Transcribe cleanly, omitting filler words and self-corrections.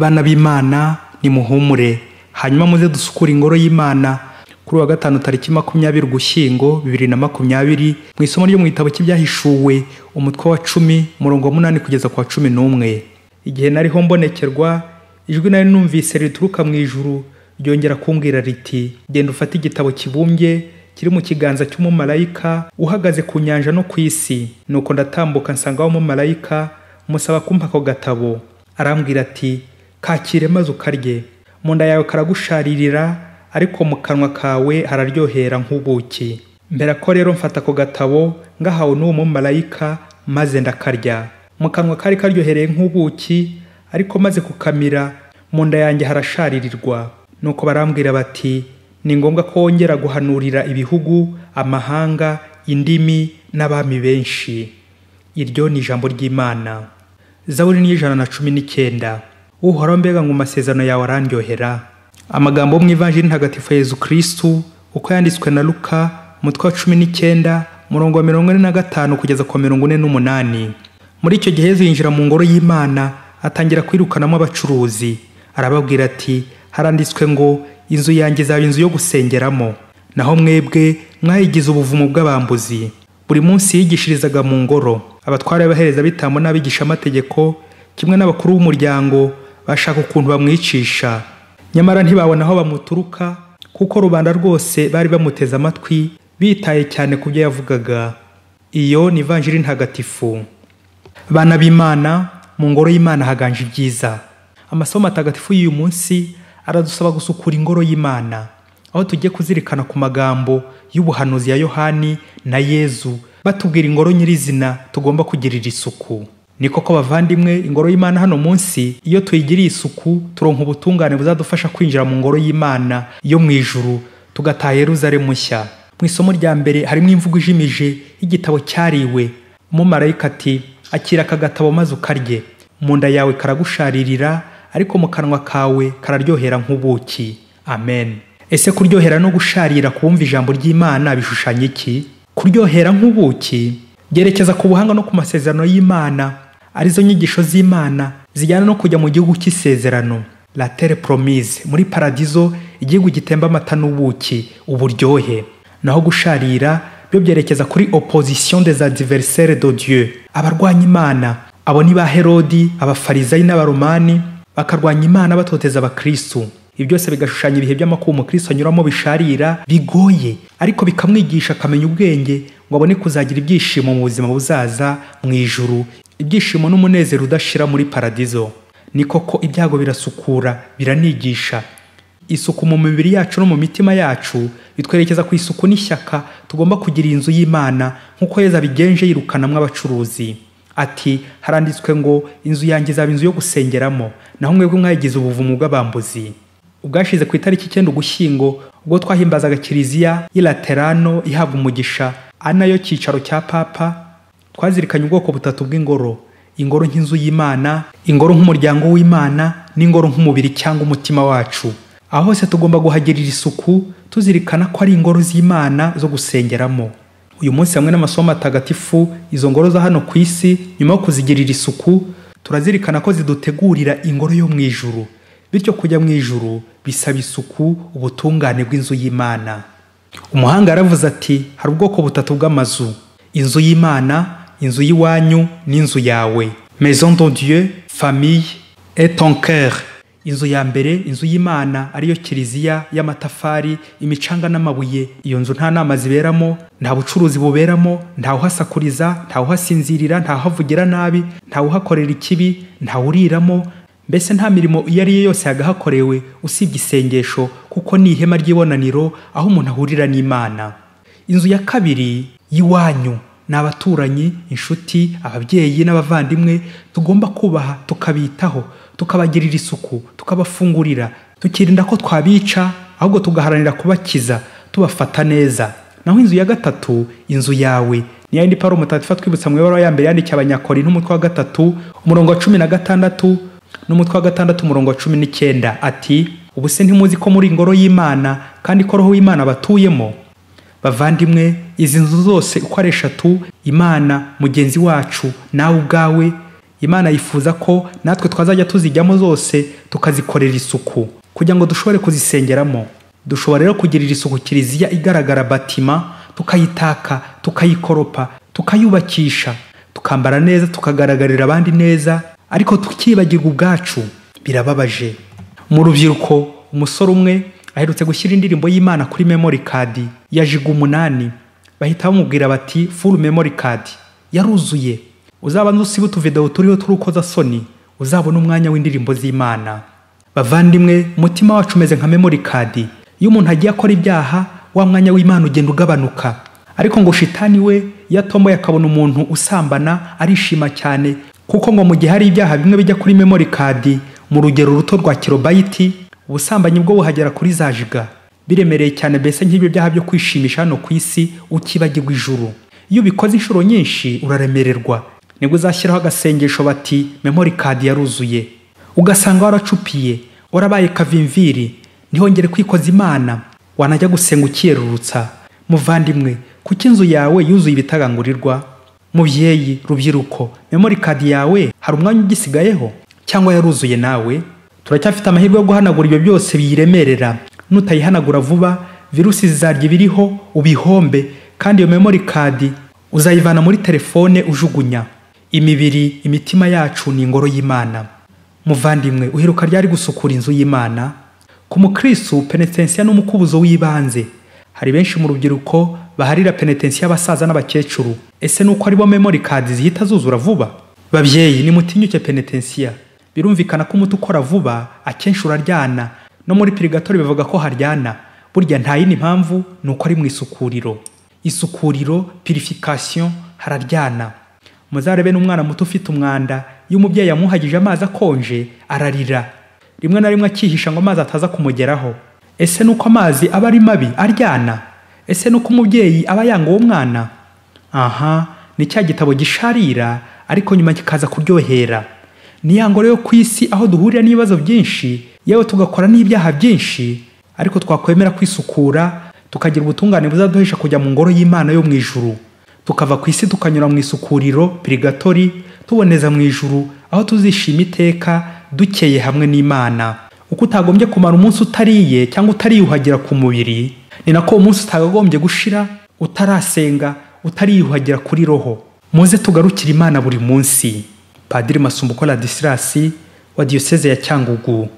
Bana b'Imana nimuhumure, hanyuma muze dusukura ingoro y'Imana kuri wa gatanu tariki 20 Ugushyingo 2020 mu isomo ryo mu gitabo cy'ibyahishuwe umutwe wa 10 murongo 8 kugeza kwa 11. Igihe nariho mbonekerwa, ijwi nari numvise rituruka mu ijuru ryongera kumbwira riti, genda ufate igitabo kibumbye kiri mu kiganza cy'umumarayika uhagaze ku nyanja no ku isi. Nuko ndatambuka nsanga umumarayika musaba kumpa ako gatabo. Arambwira ati, kakire maze ukarye, mu nda yawe karagusharirira, ariko mu kanwa kawe hararyohera nk'ubuki. Mbere ko rero mfata ako gatabo ngahawe n'uwo mumarayika maze ndakarya. Mu kanwa kari karyohereye nk'ubuki, ariko maze kukamira mu nda yanjye harasharirirwa. Nuko barambwira bati, ni ngombwa ko wongera guhanurira ibihugu, amahanga, indimi n'abami benshi. Iryo ni ijambo ry'Imana. Zaburi ni 119. Uhoraho, mbega ngo amasezerano yawe arandyohera. Amagambo mu Ivanjili ntagatifu Yezu Kristu uko yanditswe na Luka umutwe wa 19 murongo wa 45 kugeza kwa 48. Muri icyo gihe Yezu yinjira mu ngoro y'Imana, atangira kwirukanamo abacuruzi. Arababwira ati, haranditswe ngo, inzu yanjye izaba inzu yo gusengeramo, naho mwebwe mwayigize ubuvumo bw'abambuzi. Buri munsi yigishirizaga mu ngoro. Abatware b'abahereza bitambo n'abigisha amategeko kimwe n'abakuru b'umuryango bashaka ukuntu bamwicisha, nyamara ntibabona aho bamuturuka, kuko rubanda rwose bari bamuteze amatwi bitaye cyane ku byo yavugaga. Iyo ni Ivanjili ntagatifu. Bana b'Imana, mu ngoro y'Imana haganje ibyiza. Amasomo matagatifu y'uyu munsi aradusaba gusukura ingoro y'Imana, aho tugiye kuzirikana ku magambo y'ubuhanuzi ya Yohani na Yezu batubwira ingoro nyirizina tugomba kugirira isuku. Ni koko bavandimwe, ingoro y'Imana hano munsi iyo tuyigiriye isuku turonka ubutungane buzadufasha kwinjira mu ngoro y'Imana yo mu ijuru, tugataha Yerusalemu nshya. Mu isomo rya mbere harimo imvugo ijimije y'igitabo cyariwe. Umumarayika ati, akira aka gatabo maze ukarye, mu nda yawe karagusharirira, ariko mu kanwa kawe kararyohera nk'ubuki. Amen. Ese kuryohera no gusharira kumva ijambo ry'Imana bishushanya iki? Kuryohera nk'ubuki byerekeza ku buhanga no ku masezerano y'Imana, arizo nyigisho z'Imana zijyana no kujya mu gihugu cy'isezerano, la terre promise, muri paradizo, igihugu gitemba amata n'ubuki, uburyohe. Naho gusharira byo byerekeza kuri opposition des adversaires de Dieu, abarwanya Imana. Abo ni ba Herodi, abafarizayi n'abaromani, bakarwanya Imana batoteza abakristo. Ibi byose bigashushanya ibihe by'amakuba Kristo anyuramo bisharira, bigoye, ariko bikamwigisha akamenya ubwenge ngo abone kuzagira ibyishimo mu buzima buzaza mu ijuru, ibyishimo n'umunezero udashira muri paradizo. Ni koko ibyago birasukura, biranigisha. Isuku mu mibiri yacu no mu mitima yacu bitwerekeza ku isuku n'ishyaka tugomba kugira inzu y'Imana, nk'uko Yezu abigenje yirukanamwe abacuruzi. Ati, haranditswe ngo, inzu yanjye izaba inzu yo gusengeramo, naho mwebwe mwayigize ubuvumo bw'abambuzi. Ubwashize ku itariki 9 Ugushyingo, ubwo twahimbazaga Kiliziya y'i Laterano ihabwa umugisha, ari nayo cyicaro cya Papa, twazirikanye ubwoko butatu bw'ingoro: ingoro nk'inzu y'Imana, ingoro nk'umuryango w'Imana, n'ingoro nk'umubiri cyangwa umutima wacu. Aho hose tugomba guhagirira isuku, tuzirikana ko ari ingoro z'Imana zo gusengeramo. Uyu munsi hamwe n'amasomo matagatifu, izo ngoro za hano ku isi nyuma yo kuzigirira isuku, turazirikana ko zidutegurira ingoro yo mu ijuru. Bityo kujya mu ijuru bisaba isuku, ubutungane bw'inzu y'Imana. Umuhanga aravuze ati, hari ubwoko butatu bw'amazu: inzu y'Imana, inzu y'iwanyu n'inzu yawe. Maison de Dieu, famille et ton cœur. Inzu ya mbere, inzu y'Imana, ariyo Kiliziya y'amatafari, imicanga n'amabuye. Iyo nzu nta nama ziberamo, nta bucuruzi buberamo, nta uhasakuriza, nta uhasinzirira, nta uhavugira nabi, nta uhakorera ikibi, nta uriramo, mbese nta mirimo iyo ari yo yose yagahakorewe usibye isengesho, kuko ni ihema ry'ibonaniro aho umuntu ahurira n'Imana. Inzu ya kabiri, y'iwanyu, ni abaturanyi, inshuti, ababyeyi n'abavandimwe tugomba kubaha, tukabitaho, tukabagirira isuku, tukabafungurira, tukirinda ko twabica, ahubwo tugaharanira kubakiza, tubafata neza. Naho inzu ya gatatu, inzu yawe, ni yindi Pawulo mutagatifu twibutsa mu ibaruwa ya mbere yandikiye Abanyakorinto umutwe wa 3 umurongo wa 16 n'umutwe wa 6 umurongo wa 19. Ati, ubu se ntimuzi ko muri ingoro y'Imana kandi ko Roho w'Imana batuyemo? Bavandimwe, izi nzu zose uko ari 3, Imana, mugenzi wacu, nawe ubwawe, Imana yifuza ko natwe twazajya tuzijyamo zose tukazikorera isuku kugira ngo dushobore kuzisengeramo. Dushobora rero kugirira isuku kiliziya igaragara batima, tukayitaka, tukayikoropa, tukayubakisha, tukambara neza, tukagaragarira abandi neza, ariko tukibagirwa ubwacu. Birababaje. Mu rubyiruko, umusore umwe aherutse gushyira indirimbo y'Imana kuri memory card ya jiga 8. Bahita bamubwira bati full memory card yaruzuye. Uzabanza usiba utuvideo turiho turukoza soni, uzabona umwanya w'indirimbo z'Imana. Bavandimwe, umutima wacu umeze nka memory card. Iyo umuntu agiye akora ibyaha, wa mwanya w'Imana ugenda ugabanuka. Ariko ngo shitani we yatomboye akabona umuntu usambana arishima cyane, kuko ngo mu gihe hari ibyaha bimwe bijya kuri memory card mu rugero ruto rwa kilobayiti, ubusambanyi bwo buhagera kuri za jiga. Biremereye cyane, mbese nk'ibyo byaha byo kwishimisha hano ku isi ukibagirwa ijuru. Iyo ubikoze inshuro nyinshi uraremererwa. Nibwo uzashyiraho agasengesho bati memory card yaruzuye. Ugasanga waracupiye, warabaye kavimviri, ntihongere kwikoza Imana, wanajya gusenga ukiyerurutsa. Muvandimwe, kuki inzu yawe yuzuye ibitagangurirwa? Mubyeyi, rubyiruko, memory card yawe hari umwanya ugisigayeho cyangwa yaruzuye nawe? Turacyafite amahirwe yo guhanagura ibyo byose biyiremerera. Nutayihanagura vuba, virusi zizarya ibiriho ubihombe, kandi iyo memory card uzayivana muri telefone ujugunya. Imibiri, imitima yacu ni ingoro y'Imana. Muvandimwe, uheruka ryari gusukura inzu y'Imana? Ku mukristo, penitensiya n'umukubuzo w'ibanze. Hari benshi mu rubyiruko baharira penitensiya abasaza n'abakecuru. Ese nuko aribo memory card zihita zuzura vuba? Babyeyi, nimutinyuke penitensiya. Birumvikana ko umuti ukora vuba akenshi uraryana. No muri purigatori bivuga ko haryana. Burya nta yindi mpamvu nuko ari mu isukuriro. Isukuriro, purification, hararyana. Muzarebe n'umwana muto ufite umwanda, iyo umubyeyi yamuhagije amazi akonje ararira. Rimwe na rimwe akihisha ngo amazi ataza kumugeraho. Ese nuko amazi aba ari mabi aryana? Ese nuko umubyeyi aba yanga uwo mwana? Aha, ni cya gitabo gisharira ariko nyuma kikaza kuryohera. Ni ya ngoro yo ku isi aho duhurira n'ibibazo byinshi, yewe tugakora n'ibyaha byinshi, ariko twakwemera kwisukura tukagira ubutungane buzaduhesha kujya mu ngoro y'Imana yo mu ijuru. Tukava ku isi tukanyura mu isukuriro, purigatori, tuboneza mu ijuru aho tuzishima iteka dukeye hamwe n'Imana. Uko utagombye kumara umunsi utariye cyangwa utariyuhagira ku mubiri, ni nako umunsi utagagombye gushira utarasenga, utariyuhagira kuri roho. Muze tugarukire Imana buri munsi. Padiri Masumbuko Ladislas wa Diocese ya Cyangugu.